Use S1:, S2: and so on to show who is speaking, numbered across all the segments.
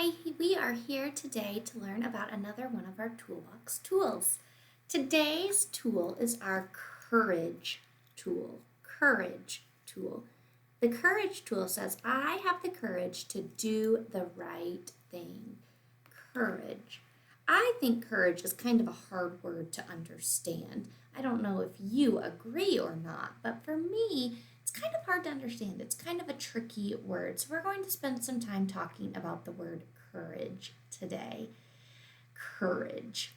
S1: Hi, we are here today to learn about another one of our toolbox tools. Today's tool is our courage tool. Courage tool. The courage tool says, I have the courage to do the right thing. Courage. I think courage is kind of a hard word to understand. I don't know if you agree or not, but for me, it's kind of hard to understand. It's kind of a tricky word. So we're going to spend some time talking about the word courage today. Courage.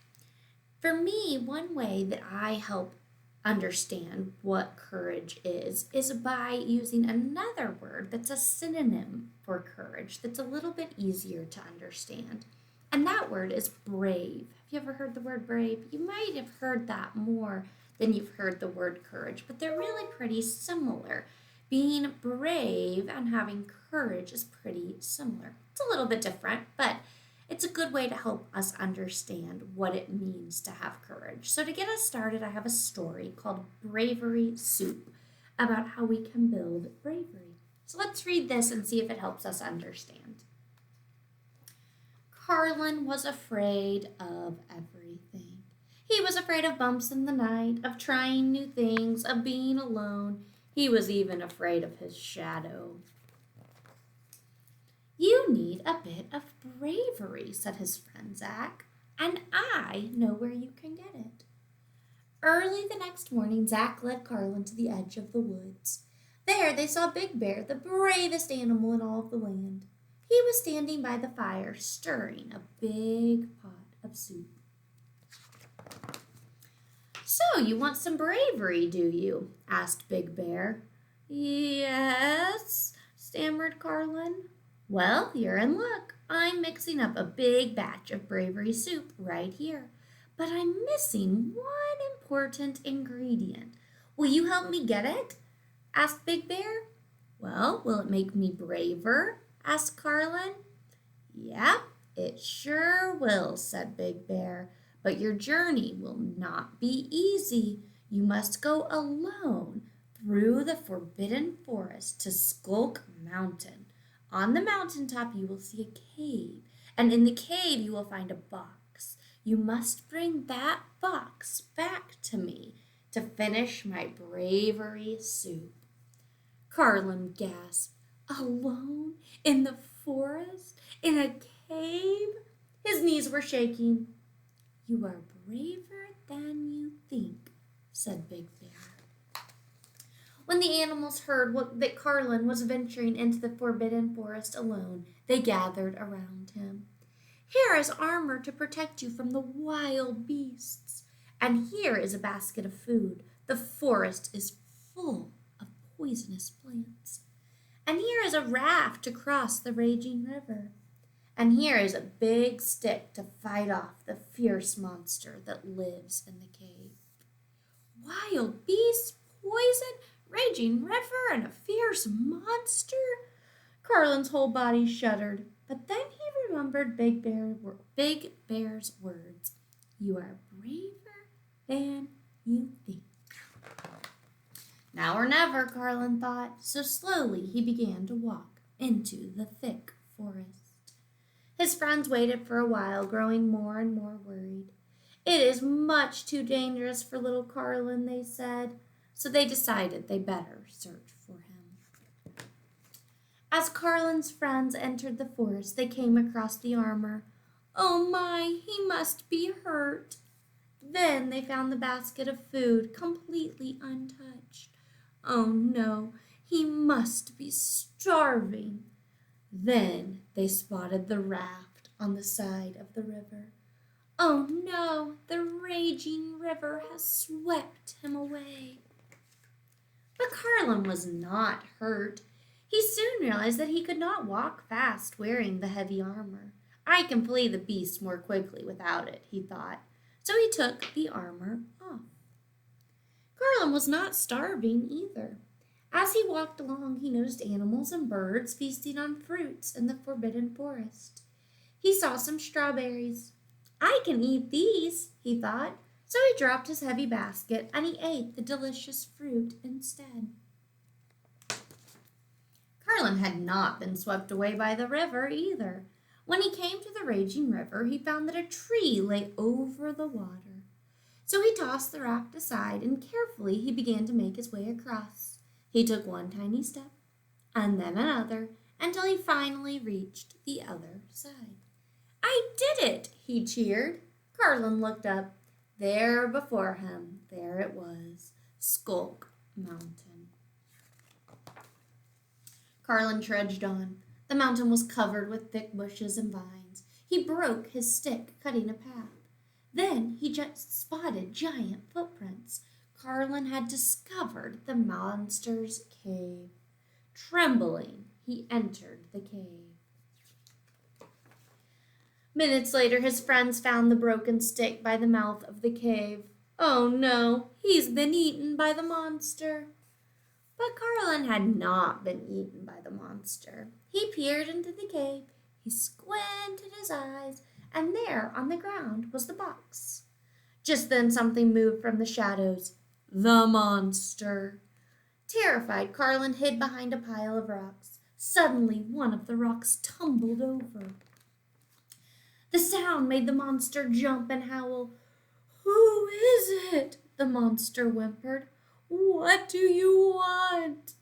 S1: For me, one way that I help understand what courage is by using another word that's a synonym for courage that's a little bit easier to understand. And that word is brave. Have you ever heard the word brave? You might have heard that more than you've heard the word courage, but they're really pretty similar. Being brave and having courage is pretty similar. It's a little bit different, but it's a good way to help us understand what it means to have courage. So to get us started, I have a story called Bravery Soup about how we can build bravery. So let's read this and see if it helps us understand. Carlin was afraid of everything. He was afraid of bumps in the night, of trying new things, of being alone. He was even afraid of his shadow. You need a bit of bravery, said his friend Zach, and I know where you can get it. Early the next morning, Zach led Carlin to the edge of the woods. There they saw Big Bear, the bravest animal in all of the land. He was standing by the fire, stirring a big pot of soup. So, you want some bravery, do you? Asked Big Bear. Yes, stammered Carlin. Well, you're in luck. I'm mixing up a big batch of bravery soup right here. But I'm missing one important ingredient. Will you help me get it? Asked Big Bear. Well, will it make me braver? Asked Carlin. Yep, it sure will, said Big Bear. But your journey will not be easy. You must go alone through the forbidden forest to Skulk Mountain. On the mountaintop you will see a cave, and in the cave you will find a box. You must bring that box back to me to finish my bravery soup. Carlin gasped. Alone? In the forest? In a cave? His knees were shaking. You are braver than you think, said Big Bear. When the animals heard that Carlin was venturing into the forbidden forest alone, they gathered around him. Here is armor to protect you from the wild beasts. And here is a basket of food. The forest is full of poisonous plants. And here is a raft to cross the raging river. And here is a big stick to fight off the fierce monster that lives in the cave. Wild beasts, poison, raging river, and a fierce monster? Carlin's whole body shuddered, but then he remembered Big Bear's words. You are braver than you think. Now or never, Carlin thought, so slowly he began to walk into the thick forest. His friends waited for a while, growing more and more worried. It is much too dangerous for little Carlin, they said, so they decided they better search for him. As Carlin's friends entered the forest, they came across the armor. Oh my, he must be hurt. Then they found the basket of food completely untouched. Oh no, he must be starving. Then they spotted the raft on the side of the river. Oh no, the raging river has swept him away. But Carlin was not hurt. He soon realized that he could not walk fast wearing the heavy armor. I can flee the beast more quickly without it, he thought. So he took the armor off. Carlin was not starving either. As he walked along, he noticed animals and birds feasting on fruits in the forbidden forest. He saw some strawberries. I can eat these, he thought. So he dropped his heavy basket and he ate the delicious fruit instead. Carlin had not been swept away by the river either. When he came to the raging river, he found that a tree lay over the water. So he tossed the raft aside and carefully he began to make his way across. He took one tiny step and then another until he finally reached the other side. "I did it!" he cheered. Carlin looked up. There before him, there it was, Skulk Mountain. Carlin trudged on. The mountain was covered with thick bushes and vines. He broke his stick, cutting a path. Then he just spotted giant footprints. Carlin had discovered the monster's cave. Trembling, he entered the cave. Minutes later, his friends found the broken stick by the mouth of the cave. "Oh no, he's been eaten by the monster." But Carlin had not been eaten by the monster. He peered into the cave, he squinted his eyes, and there on the ground was the box. Just then something moved from the shadows. The monster. Terrified, Carlin hid behind a pile of rocks. Suddenly, one of the rocks tumbled over. The sound made the monster jump and howl. "Who is it?" the monster whimpered. "What do you want?"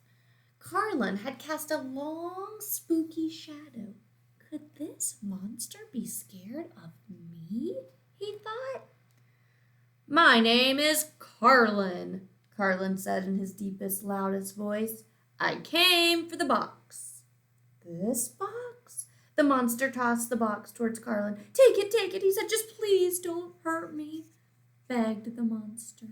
S1: Carlin had cast a long, spooky shadow. Could this monster be scared of me? He thought. "My name is Carlin," Carlin said in his deepest, loudest voice. "I came for the box." "This box?" The monster tossed the box towards Carlin. Take it, he said. "Just please don't hurt me," begged the monster.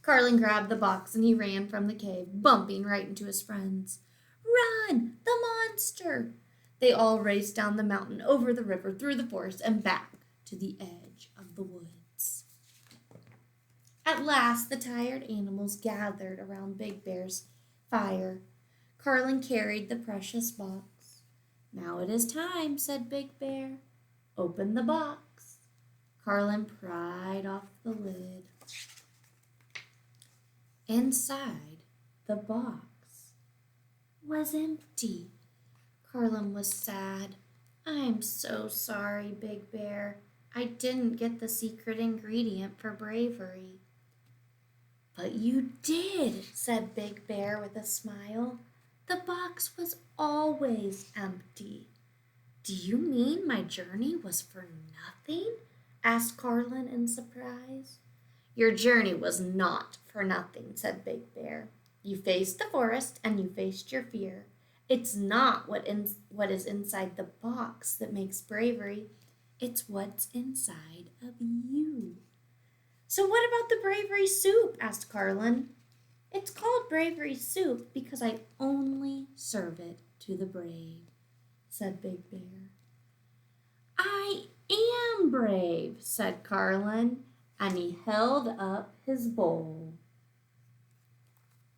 S1: Carlin grabbed the box and he ran from the cave, bumping right into his friends. "Run! The monster!" They all raced down the mountain, over the river, through the forest, and back to the edge of the woods. At last, the tired animals gathered around Big Bear's fire. Carlin carried the precious box. "Now it is time," said Big Bear. "Open the box." Carlin pried off the lid. Inside, the box was empty. Carlin was sad. "I'm so sorry, Big Bear. I didn't get the secret ingredient for bravery." "But you did," said Big Bear with a smile. "The box was always empty." "Do you mean my journey was for nothing?" asked Carlin in surprise. "Your journey was not for nothing," said Big Bear. "You faced the forest and you faced your fear. It's not what is inside the box that makes bravery. It's what's inside of you." "So what about the bravery soup?" asked Carlin. "It's called bravery soup because I only serve it to the brave," said Big Bear. "I am brave," said Carlin, and he held up his bowl.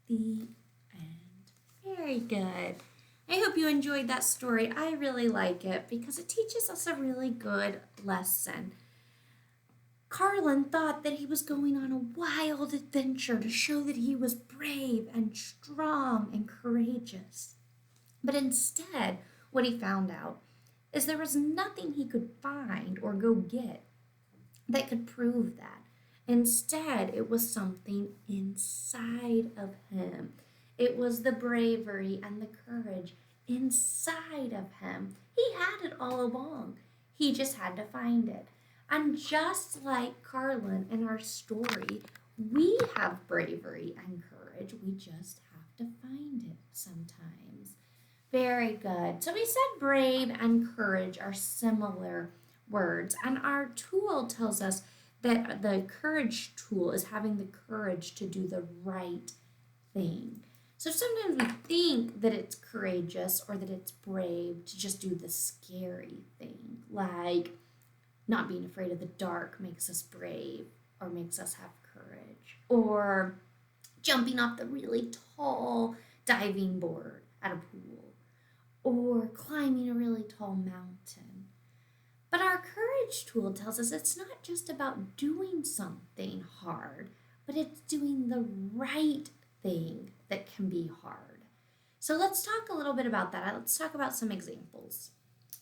S1: The end. Very good. I hope you enjoyed that story. I really like it because it teaches us a really good lesson. Carlin thought that he was going on a wild adventure to show that he was brave and strong and courageous. But instead, what he found out is there was nothing he could find or go get that could prove that. Instead, it was something inside of him. It was the bravery and the courage inside of him. He had it all along. He just had to find it. And just like Carlin in our story, we have bravery and courage. We just have to find it sometimes. Very good. So we said brave and courage are similar words. And our tool tells us that the courage tool is having the courage to do the right thing. So sometimes we think that it's courageous or that it's brave to just do the scary thing, like not being afraid of the dark makes us brave or makes us have courage, or jumping off the really tall diving board at a pool, or climbing a really tall mountain. But our courage tool tells us it's not just about doing something hard, but it's doing the right thing that can be hard. So let's talk a little bit about that. Let's talk about some examples.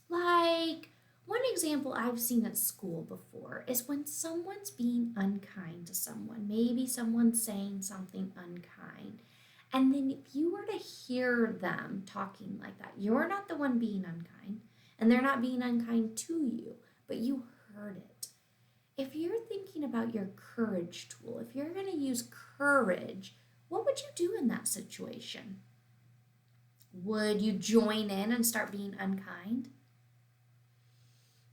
S1: Like, one example I've seen at school before is when someone's being unkind to someone. Maybe someone's saying something unkind. And then if you were to hear them talking like that, you're not the one being unkind, and they're not being unkind to you, but you heard it. If you're thinking about your courage tool, if you're going to use courage, what would you do in that situation? Would you join in and start being unkind?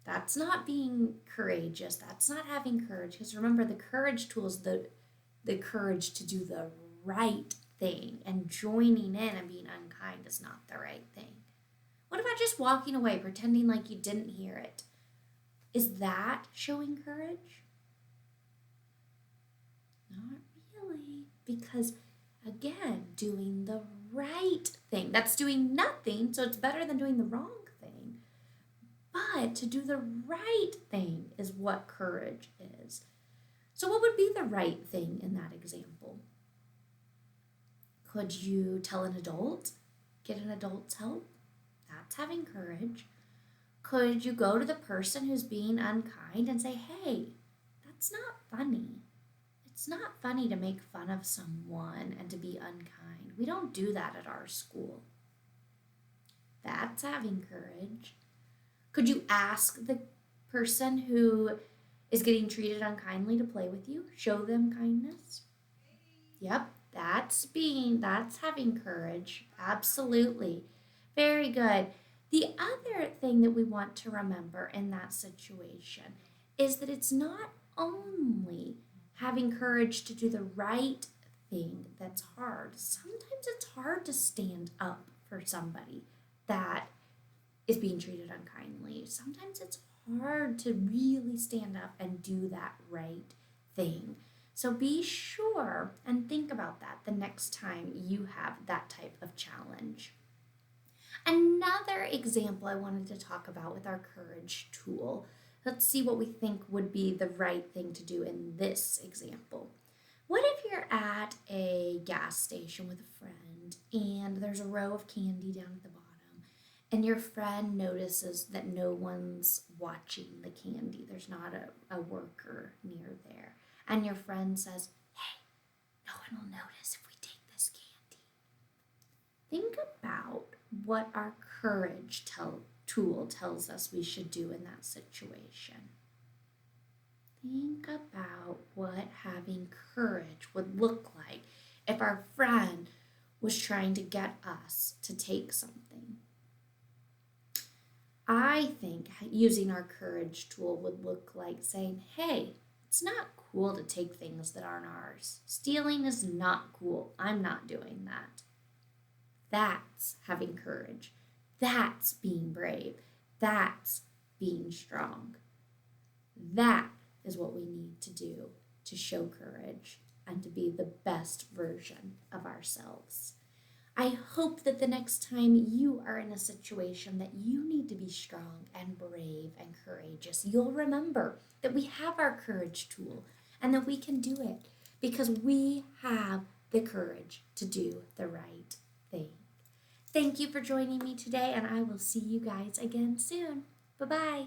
S1: That's not being courageous. That's not having courage. Because remember, the courage tool is the courage to do the right thing. And joining in and being unkind is not the right thing. What about just walking away, pretending like you didn't hear it? Is that showing courage? Not really. Because, again, doing the right thing. That's doing nothing, so it's better than doing the wrong thing. But to do the right thing is what courage is. So what would be the right thing in that example? Could you tell an adult? Get an adult's help? That's having courage. Could you go to the person who's being unkind and say, hey, that's not funny. It's not funny to make fun of someone and to be unkind. We don't do that at our school. That's having courage. Could you ask the person who is getting treated unkindly to play with you? Show them kindness? Yep, that's having courage. Absolutely. Very good. The other thing that we want to remember in that situation is that it's not only having courage to do the right thing that's hard. Sometimes it's hard to stand up for somebody that is being treated unkindly. Sometimes it's hard to really stand up and do that right thing. So be sure and think about that the next time you have that type of challenge. Another example I wanted to talk about with our courage tool. Let's see what we think would be the right thing to do in this example. What if you're at a gas station with a friend and there's a row of candy down at the bottom and your friend notices that no one's watching the candy? There's not a worker near there. And your friend says, hey, no one will notice if we take this candy. Think about what our courage tool tells us we should do in that situation. Think about what having courage would look like if our friend was trying to get us to take something. I think using our courage tool would look like saying, hey, it's not cool to take things that aren't ours. Stealing is not cool. I'm not doing that. That's having courage. That's being brave. That's being strong. That is what we need to do to show courage and to be the best version of ourselves. I hope that the next time you are in a situation that you need to be strong and brave and courageous, you'll remember that we have our courage tool and that we can do it because we have the courage to do the right thing. Thank you for joining me today, and I will see you guys again soon. Bye-bye.